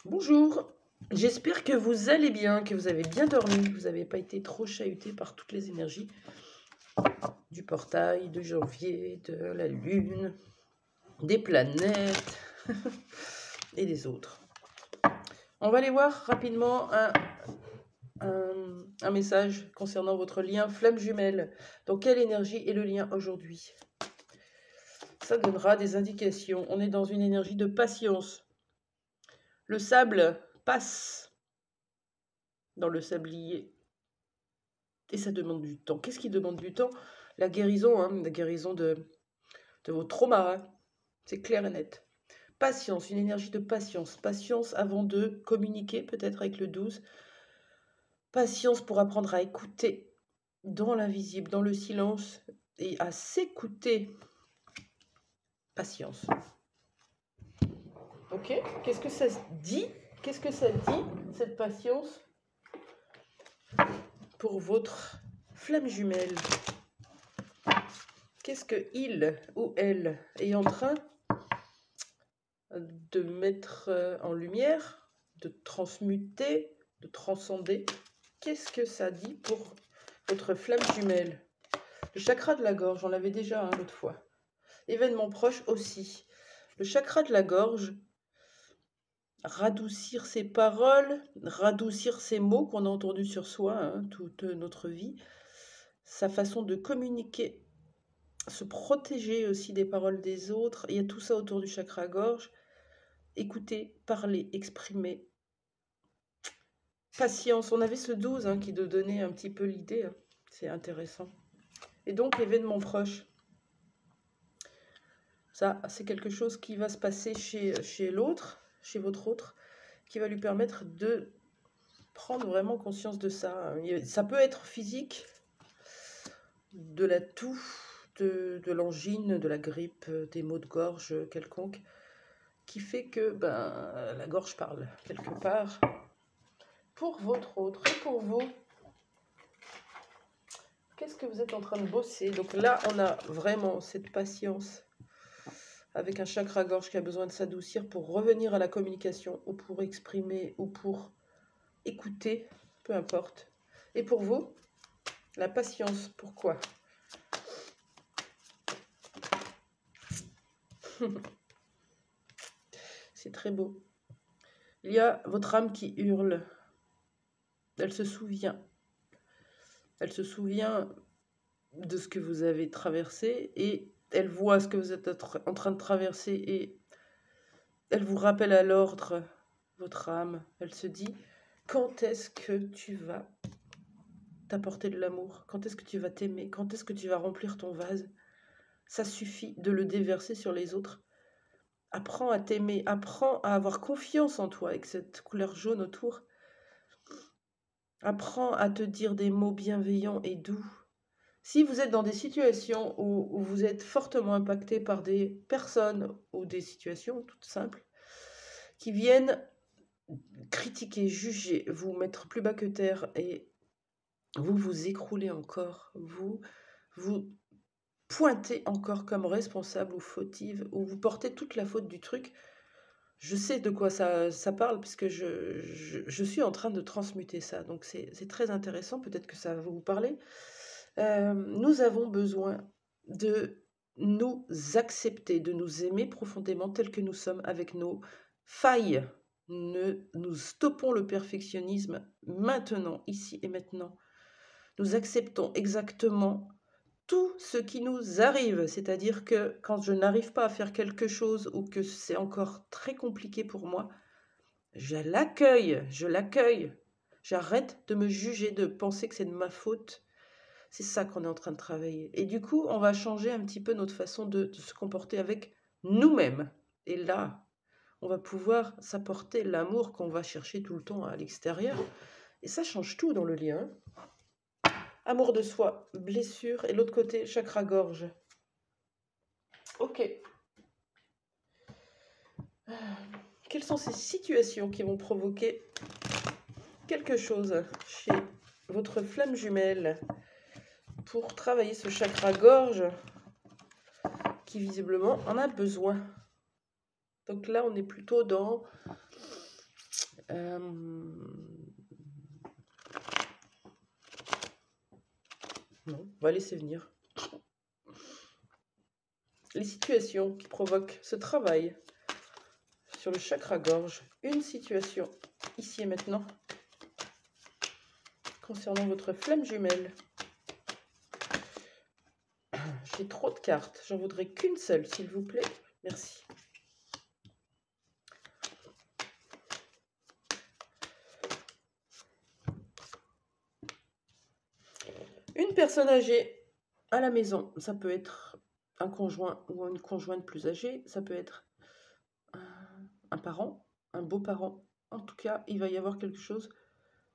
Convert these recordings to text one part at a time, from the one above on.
Bonjour, j'espère que vous allez bien, que vous avez bien dormi, que vous n'avez pas été trop chahuté par toutes les énergies du portail, de janvier, de la lune, des planètes et des autres. On va aller voir rapidement un message concernant votre lien flamme jumelle. Dans quelle énergie est le lien aujourd'hui? Ça donnera des indications. On est dans une énergie de patience. Le sable passe dans le sablier. Et ça demande du temps. Qu'est-ce qui demande du temps? La guérison, la guérison de vos traumas. C'est clair et net. Patience, une énergie de patience. Patience avant de communiquer, peut-être avec le 12. Patience pour apprendre à écouter dans l'invisible, dans le silence, et à s'écouter. Patience. Ok? Qu'est-ce que ça dit? Qu'est-ce que ça dit, cette patience, pour votre flamme jumelle? Qu'est-ce que il ou elle est en train de mettre en lumière, de transmuter, de transcender? Qu'est-ce que ça dit pour votre flamme jumelle? Le chakra de la gorge, on l'avait déjà l'autre fois. Événement proche aussi. Le chakra de la gorge, radoucir ses paroles, radoucir ses mots qu'on a entendus sur soi toute notre vie, sa façon de communiquer, se protéger aussi des paroles des autres. Il y a tout ça autour du chakra gorge. Écouter, parler, exprimer. Patience, on avait ce 12 qui nous donnait un petit peu l'idée. C'est intéressant. Et donc, événement proche. Ça, c'est quelque chose qui va se passer chez l'autre, chez votre autre, qui va lui permettre de prendre vraiment conscience de ça. Ça peut être physique, de la toux, de l'angine, de la grippe, des maux de gorge quelconques, qui fait que la gorge parle quelque part. Pour votre autre et pour vous, qu'est-ce que vous êtes en train de bosser? Donc là, on a vraiment cette patience avec un chakra-gorge qui a besoin de s'adoucir pour revenir à la communication ou pour exprimer ou pour écouter, peu importe. Et pour vous, la patience, pourquoi? C'est très beau. Il y a votre âme qui hurle. Elle se souvient. Elle se souvient de ce que vous avez traversé et elle voit ce que vous êtes en train de traverser et elle vous rappelle à l'ordre, votre âme. Elle se dit, quand est-ce que tu vas t'apporter de l'amour? Quand est-ce que tu vas t'aimer? Quand est-ce que tu vas remplir ton vase? Ça suffit de le déverser sur les autres. Apprends à t'aimer, apprends à avoir confiance en toi avec cette couleur jaune autour. Apprends à te dire des mots bienveillants et doux. Si vous êtes dans des situations où vous êtes fortement impacté par des personnes ou des situations toutes simples qui viennent critiquer, juger, vous mettre plus bas que terre et vous écroulez encore, vous pointez encore comme responsable ou fautive, ou vous portez toute la faute du truc, je sais de quoi ça parle, puisque je suis en train de transmuter ça. Donc c'est très intéressant, peut-être que ça va vous parler. Nous avons besoin de nous accepter, de nous aimer profondément tels que nous sommes, avec nos failles. Nous stoppons le perfectionnisme maintenant, ici et maintenant. Nous acceptons exactement tout ce qui nous arrive, c'est-à-dire que quand je n'arrive pas à faire quelque chose ou que c'est encore très compliqué pour moi, je l'accueille. J'arrête de me juger, de penser que c'est de ma faute. C'est ça qu'on est en train de travailler. Et du coup, on va changer un petit peu notre façon de se comporter avec nous-mêmes. Et là, on va pouvoir s'apporter l'amour qu'on va chercher tout le temps à l'extérieur. Et ça change tout dans le lien. Amour de soi, blessure, et l'autre côté, chakra-gorge. Ok. Quelles sont ces situations qui vont provoquer quelque chose chez votre flamme jumelle pour travailler ce chakra-gorge qui visiblement en a besoin? Donc là, on est plutôt dans Non, on va laisser venir. Les situations qui provoquent ce travail sur le chakra-gorge. Une situation, ici et maintenant, concernant votre flamme jumelle. J'ai trop de cartes. J'en voudrais qu'une seule, s'il vous plaît. Merci. Une personne âgée à la maison. Ça peut être un conjoint ou une conjointe plus âgée. Ça peut être un parent, un beau-parent. En tout cas, il va y avoir quelque chose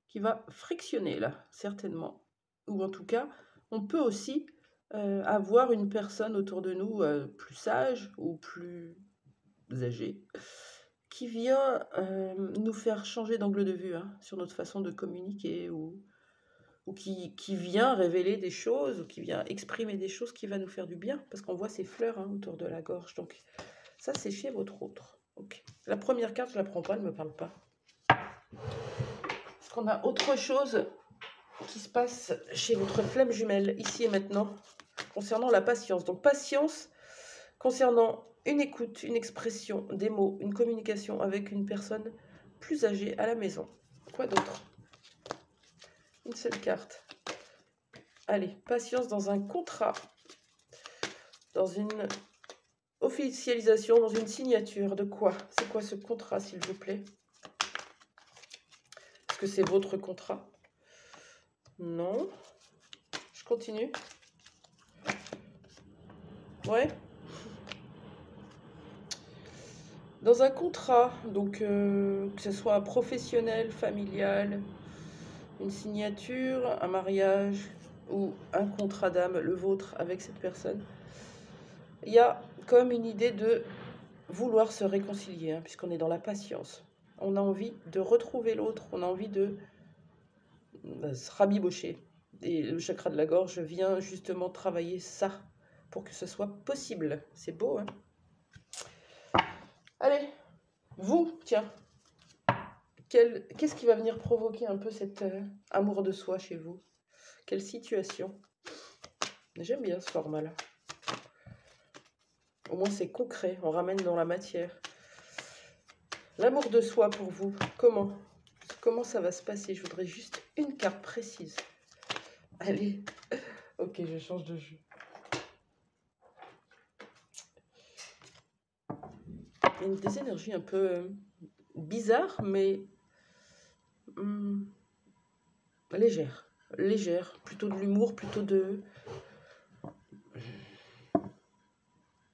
qui va frictionner là, certainement. Ou en tout cas, on peut aussi avoir une personne autour de nous plus sage ou plus âgée qui vient nous faire changer d'angle de vue sur notre façon de communiquer ou qui vient révéler des choses ou qui vient exprimer des choses qui va nous faire du bien parce qu'on voit ces fleurs autour de la gorge. Donc ça, c'est chez votre autre. Okay. La première carte, je ne la prends pas, elle ne me parle pas. Est-ce qu'on a autre chose qui se passe chez votre flamme jumelle, ici et maintenant, concernant la patience? Donc patience concernant une écoute, une expression, des mots, une communication avec une personne plus âgée à la maison. Quoi d'autre? Une seule carte. Allez, patience dans un contrat, dans une officialisation, dans une signature. De quoi? C'est quoi ce contrat, s'il vous plaît? Est-ce que c'est votre contrat? Non. Je continue. Ouais. Dans un contrat, donc que ce soit professionnel, familial, une signature, un mariage ou un contrat d'âme, le vôtre avec cette personne, il y a comme une idée de vouloir se réconcilier, puisqu'on est dans la patience. On a envie de retrouver l'autre, on a envie de se rabibocher. Et le chakra de la gorge vient justement travailler ça pour que ce soit possible. C'est beau, hein? Allez, vous, tiens, qu'est-ce qui va venir provoquer un peu cet amour de soi chez vous? Quelle situation? J'aime bien ce format-là. Au moins, c'est concret, on ramène dans la matière. L'amour de soi pour vous, comment ça va se passer? Je voudrais juste une carte précise. Allez, ok, je change de jeu. Il y a des énergies un peu bizarres, mais légères, plutôt de l'humour, plutôt de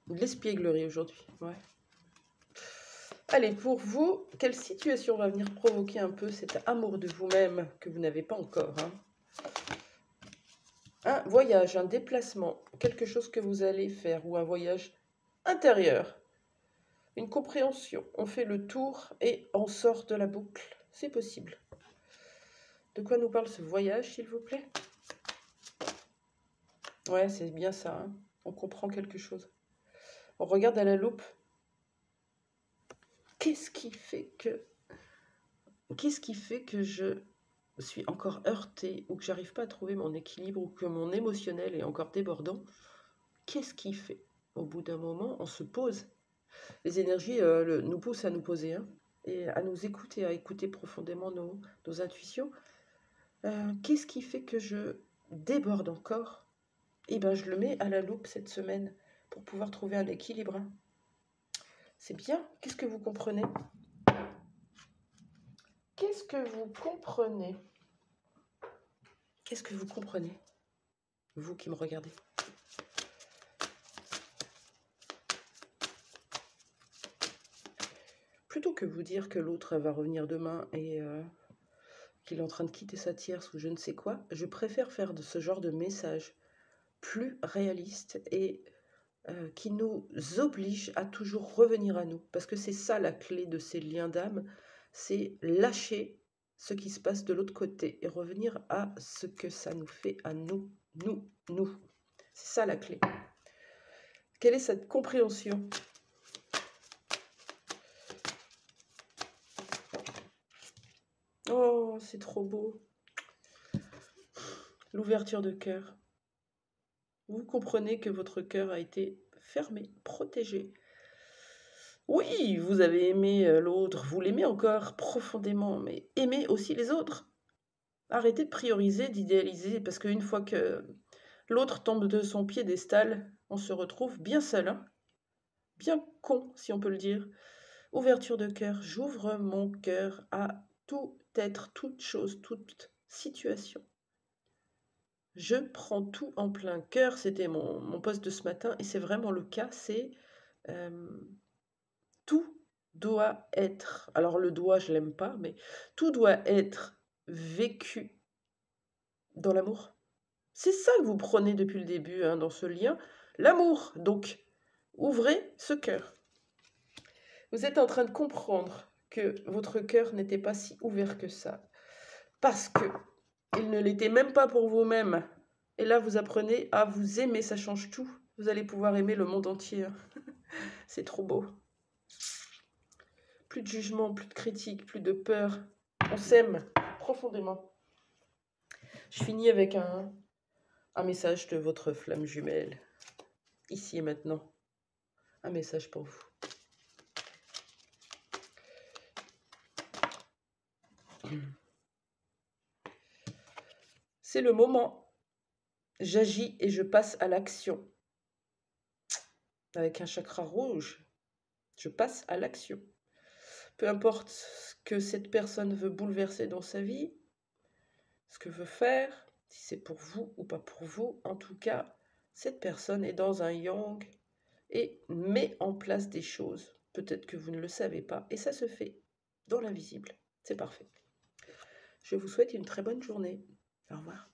l'espièglerie aujourd'hui. Ouais. Allez, pour vous, quelle situation va venir provoquer un peu cet amour de vous-même que vous n'avez pas encore? Un voyage, un déplacement, quelque chose que vous allez faire ou un voyage intérieur. Une compréhension, on fait le tour et on sort de la boucle. C'est possible. De quoi nous parle ce voyage, s'il vous plaît? Ouais, c'est bien ça. On comprend quelque chose. On regarde à la loupe. Qu'est-ce qui fait que je suis encore heurtée ou que j'arrive pas à trouver mon équilibre ou que mon émotionnel est encore débordant? Qu'est-ce qui fait? Au bout d'un moment, on se pose. Les énergies nous poussent à nous poser et à nous écouter, à écouter profondément nos intuitions. Qu'est-ce qui fait que je déborde encore? Eh bien, je le mets à la loupe cette semaine pour pouvoir trouver un équilibre. C'est bien. Qu'est-ce que vous comprenez? Qu'est-ce que vous comprenez? Qu'est-ce que vous comprenez? Vous qui me regardez. Plutôt que vous dire que l'autre va revenir demain et qu'il est en train de quitter sa tierce ou je ne sais quoi, je préfère faire de ce genre de message plus réaliste et qui nous oblige à toujours revenir à nous. Parce que c'est ça la clé de ces liens d'âme, c'est lâcher ce qui se passe de l'autre côté et revenir à ce que ça nous fait à nous. C'est ça la clé. Quelle est cette compréhension? Oh, c'est trop beau. L'ouverture de cœur. Vous comprenez que votre cœur a été fermé, protégé. Oui, vous avez aimé l'autre, vous l'aimez encore profondément, mais aimez aussi les autres. Arrêtez de prioriser, d'idéaliser, parce qu'une fois que l'autre tombe de son piédestal, on se retrouve bien seul, hein, bien con, si on peut le dire. Ouverture de cœur, j'ouvre mon cœur à tout être, toute chose, toute situation. Je prends tout en plein cœur, c'était mon post de ce matin, et c'est vraiment le cas, c'est tout doit être, alors le doigt je l'aime pas, mais tout doit être vécu dans l'amour. C'est ça que vous prenez depuis le début hein, dans ce lien, l'amour. Donc, ouvrez ce cœur. Vous êtes en train de comprendre que votre cœur n'était pas si ouvert que ça, parce que il ne l'était même pas pour vous-même. Et là, vous apprenez à vous aimer, ça change tout. Vous allez pouvoir aimer le monde entier. C'est trop beau. Plus de jugement, plus de critique, plus de peur. On s'aime profondément. Je finis avec un message de votre flamme jumelle. Ici et maintenant. Un message pour vous. C'est le moment. J'agis et je passe à l'action. Avec un chakra rouge, je passe à l'action. Peu importe ce que cette personne veut bouleverser dans sa vie, ce que veut faire, si c'est pour vous ou pas pour vous, en tout cas, cette personne est dans un yang et met en place des choses. Peut-être que vous ne le savez pas, et ça se fait dans l'invisible. C'est parfait. Je vous souhaite une très bonne journée. Au revoir.